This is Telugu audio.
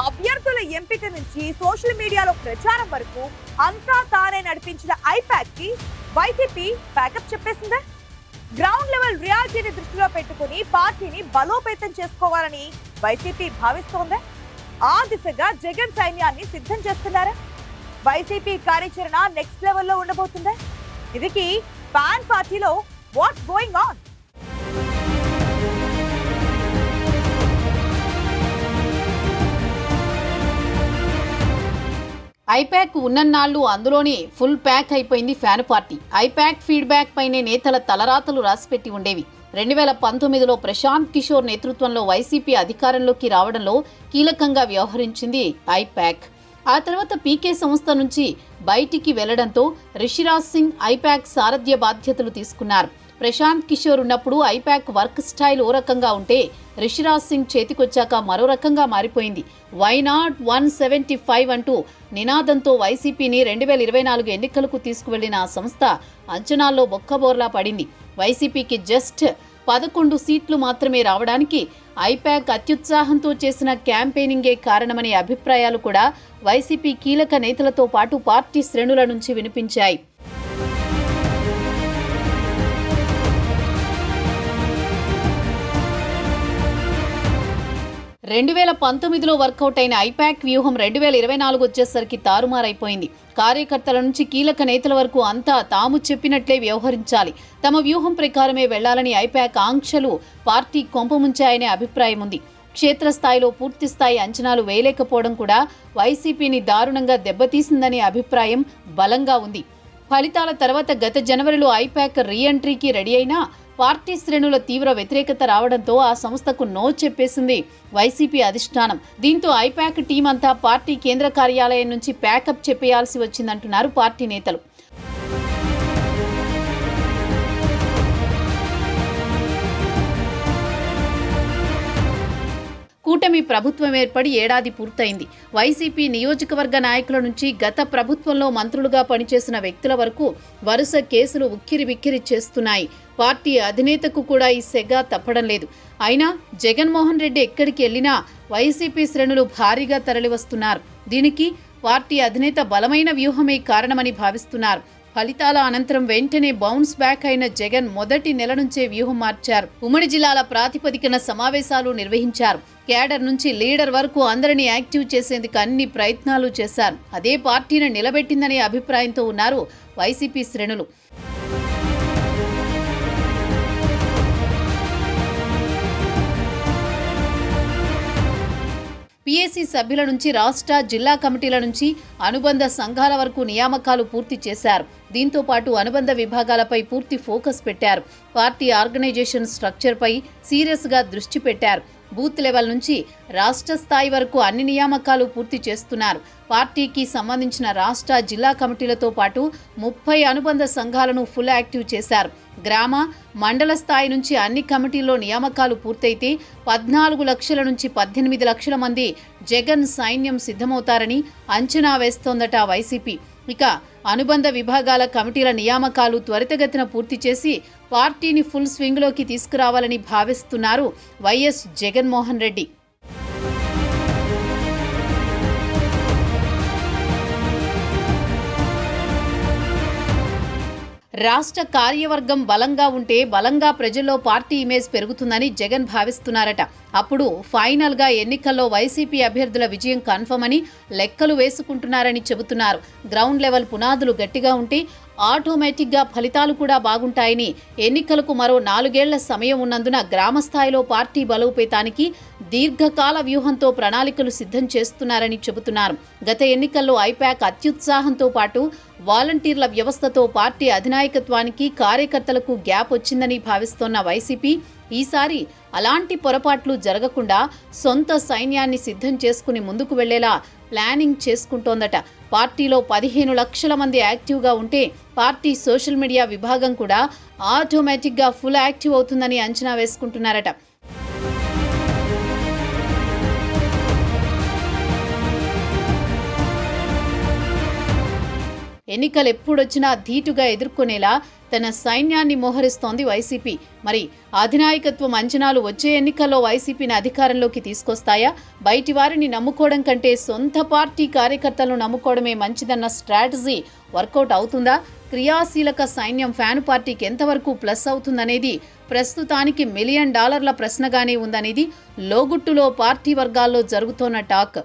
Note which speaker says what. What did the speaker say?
Speaker 1: అభ్యర్థుల ఎంపిక నుంచి సోషల్ మీడియాలో ప్రచారం వరకు అంతా తానే నడిపించిన ఐపాక్ కి వైసీపీ బ్యాకప్ చెప్పేసిందా? గ్రౌండ్ లెవెల్ రియాలిటీని దృష్టిలో పెట్టుకుని పార్టీని బలోపేతం చేసుకోవాలని వైసీపీ భావిస్తోందా? ఆ దిశగా జగన్ సైన్యాన్ని సిద్ధం చేస్తున్నారా? వైసీపీ కార్యాచరణ నెక్స్ట్ లెవెల్లో ఉండబోతుందా? ఇదికి పాన్ పార్టీలో వాట్స్ గోయింగ్ ఆన్?
Speaker 2: ఐపాక్ ఉన్నన్నాళ్ళు అందులోనే ఫుల్ ప్యాక్ అయిపోయింది ఫ్యాన్ పార్టీ. ఐపాక్ ఫీడ్బ్యాక్ పైనే నేతల తలరాతలు రాసిపెట్టి ఉండేవి. 2019లో ప్రశాంత్ కిషోర్ నేతృత్వంలో వైసీపీ అధికారంలోకి రావడంలో కీలకంగా వ్యవహరించింది ఐపాక్. ఆ తర్వాత పీకే సంస్థ నుంచి బయటికి వెళ్లడంతో రిషిరాజ్ సింగ్ ఐపాక్ సారథ్య బాధ్యతలు తీసుకున్నారు. ప్రశాంత్ కిషోర్ ఉన్నప్పుడు ఐపాక్ వర్క్ స్టైల్ ఓ రకంగా ఉంటే రిషిరాజ్ సింగ్ చేతికొచ్చాక మరో రకంగా మారిపోయింది. వై నాట్ 175 అంటూ నినాదంతో వైసీపీని 2024 ఎన్నికలకు తీసుకువెళ్లిన ఆ సంస్థ అంచనాల్లో బొక్కబోర్లా పడింది. వైసీపీకి జస్ట్ 11 సీట్లు మాత్రమే రావడానికి ఐపాక్ అత్యుత్సాహంతో చేసిన క్యాంపెయినింగే కారణమనే అభిప్రాయాలు కూడా వైసీపీ కీలక నేతలతో పాటు పార్టీ శ్రేణుల నుంచి వినిపించాయి. 2019లో వర్కౌట్ అయిన ఐపాక్ వ్యూహం 2024 వచ్చేసరికి తారుమారైపోయింది. కార్యకర్తల నుంచి కీలక నేతల వరకు అంతా తాము చెప్పినట్లే వ్యవహరించాలి, తమ వ్యూహం ప్రకారమే వెళ్లాలని ఐపాక్ ఆంక్షలు పార్టీ కొంపముంచాయనే అభిప్రాయం ఉంది. క్షేత్రస్థాయిలో పూర్తిస్థాయి అంచనాలు వేయలేకపోవడం కూడా వైసీపీని దారుణంగా దెబ్బతీసిందనే అభిప్రాయం బలంగా ఉంది. ఫలితాల తర్వాత గత జనవరిలో ఐపాక్ రీఎంట్రీకి రెడీ అయినా పార్టీ శ్రేణుల తీవ్ర వ్యతిరేకత రావడంతో ఆ సంస్థకు నో చెప్పేసింది వైసీపీ అధిష్టానం. దీంతో ఐపాక్ టీం అంతా పార్టీ కేంద్ర కార్యాలయం నుంచి ప్యాకప్ చెప్పేయాల్సి వచ్చిందంటున్నారు పార్టీ నేతలు. కూటమి ప్రభుత్వం ఏర్పడి ఏడాది పూర్తయింది. వైసీపీ నియోజకవర్గ నాయకుల నుంచి గత ప్రభుత్వంలో మంత్రులుగా పనిచేసిన వ్యక్తుల వరకు వరుస కేసులు ఉక్కిరిబిక్కిరి చేస్తున్నాయి. పార్టీ అధినేతకు కూడా ఈ సెగ తప్పడం లేదు. అయినా జగన్మోహన్ రెడ్డి ఎక్కడికి వెళ్లినా వైసీపీ శ్రేణులు భారీగా తరలివస్తున్నారు. దీనికి పార్టీ అధినేత బలమైన వ్యూహమే కారణమని భావిస్తున్నారు. ఫలితాల అనంతరం వెంటనే బౌన్స్ బ్యాక్ అయిన జగన్ మొదటి నెల నుంచే వ్యూహం మార్చారు. ఉమ్మడి జిల్లాల ప్రాతిపదికన సమావేశాలు నిర్వహించారు. క్యాడర్ నుంచి లీడర్ వరకు అందరినీ యాక్టివ్ చేసేందుకు అన్ని ప్రయత్నాలు చేశారు. అదే పార్టీని నిలబెట్టిందనే అభిప్రాయంతో ఉన్నారు వైసీపీ శ్రేణులు. పీఏసీ సభ్యుల నుంచి రాష్ట్ర, జిల్లా కమిటీల నుంచి అనుబంధ సంఘాల వరకు నియామకాలు పూర్తి చేశారు. దీంతో పాటు అనుబంధ విభాగాలపై పూర్తి ఫోకస్ పెట్టారు. పార్టీ ఆర్గనైజేషన్ స్ట్రక్చర్పై సీరియస్గా దృష్టి పెట్టారు. బూత్ లెవెల్ నుంచి రాష్ట్ర స్థాయి వరకు అన్ని నియామకాలు పూర్తి చేస్తున్నారు. పార్టీకి సంబంధించిన రాష్ట్ర, జిల్లా కమిటీలతో పాటు 30 అనుబంధ సంఘాలను ఫుల్ యాక్టివ్ చేశారు. గ్రామ, మండల స్థాయి నుంచి అన్ని కమిటీల్లో నియామకాలు పూర్తయితే 14 లక్షల నుంచి 18 లక్షల మంది జగన్ సైన్యం సిద్ధమవుతారని అంచనా వేస్తోందట వైసీపీ. ఇక అనుబంధ విభాగాల కమిటీల నియామకాలు త్వరితగతిన పూర్తి చేసి పార్టీని ఫుల్ స్వింగ్లోకి తీసుకురావాలని భావిస్తున్నారు వైఎస్ జగన్మోహన్ రెడ్డి. రాష్ట్ర కార్యవర్గం బలంగా ఉంటే బలంగా ప్రజల్లో పార్టీ ఇమేజ్ పెరుగుతుందని జగన్ భావిస్తున్నారట. అప్పుడు ఫైనల్గా ఎన్నికల్లో వైసీపీ అభ్యర్థుల విజయం కన్ఫర్మ్ అని లెక్కలు వేసుకుంటున్నారని చెబుతున్నారు. గ్రౌండ్ లెవెల్ పునాదులు గట్టిగా ఉంటే ఆటోమేటిక్గా ఫలితాలు కూడా బాగుంటాయని, ఎన్నికలకు మరో 4 ఏళ్ల సమయం ఉన్నందున గ్రామస్థాయిలో పార్టీ బలోపేతానికి దీర్ఘకాల వ్యూహంతో ప్రణాళికలు సిద్ధం చేస్తున్నారని చెబుతున్నారు. గత ఎన్నికల్లో ఐపాక్ అత్యుత్సాహంతో పాటు వాలంటీర్ల వ్యవస్థతో పార్టీ అధినాయకత్వానికి, కార్యకర్తలకు గ్యాప్ వచ్చిందని భావిస్తోన్న వైసీపీ ఈసారి అలాంటి పొరపాట్లు జరగకుండా సొంత సైన్యాన్ని సిద్ధం చేసుకుని ముందుకు వెళ్లేలా ప్లానింగ్ చేసుకుంటోందట. పార్టీలో 15 లక్షల మంది యాక్టివ్గా ఉంటే పార్టీ సోషల్ మీడియా విభాగం కూడా ఆటోమేటిక్గా ఫుల్ యాక్టివ్ అవుతుందని అంచనా వేసుకుంటున్నారట. ఎన్నికలు ఎప్పుడొచ్చినా ధీటుగా ఎదుర్కొనేలా తన సైన్యాన్ని మోహరిస్తోంది వైసీపీ. మరి అధినాయకత్వం అంచనాలు వచ్చే ఎన్నికల్లో వైసీపీని అధికారంలోకి తీసుకొస్తాయా? బయటి వారిని నమ్ముకోవడం కంటే సొంత పార్టీ కార్యకర్తలను నమ్ముకోవడమే మంచిదన్న స్ట్రాటజీ వర్కౌట్ అవుతుందా? క్రియాశీలక సైన్యం ఫ్యాన్ పార్టీకి ఎంతవరకు ప్లస్ అవుతుందనేది ప్రస్తుతానికి $1 మిలియన్ ప్రశ్నగానే ఉందనేది లోగుట్టులో పార్టీ వర్గాల్లో జరుగుతోన్న టాక్.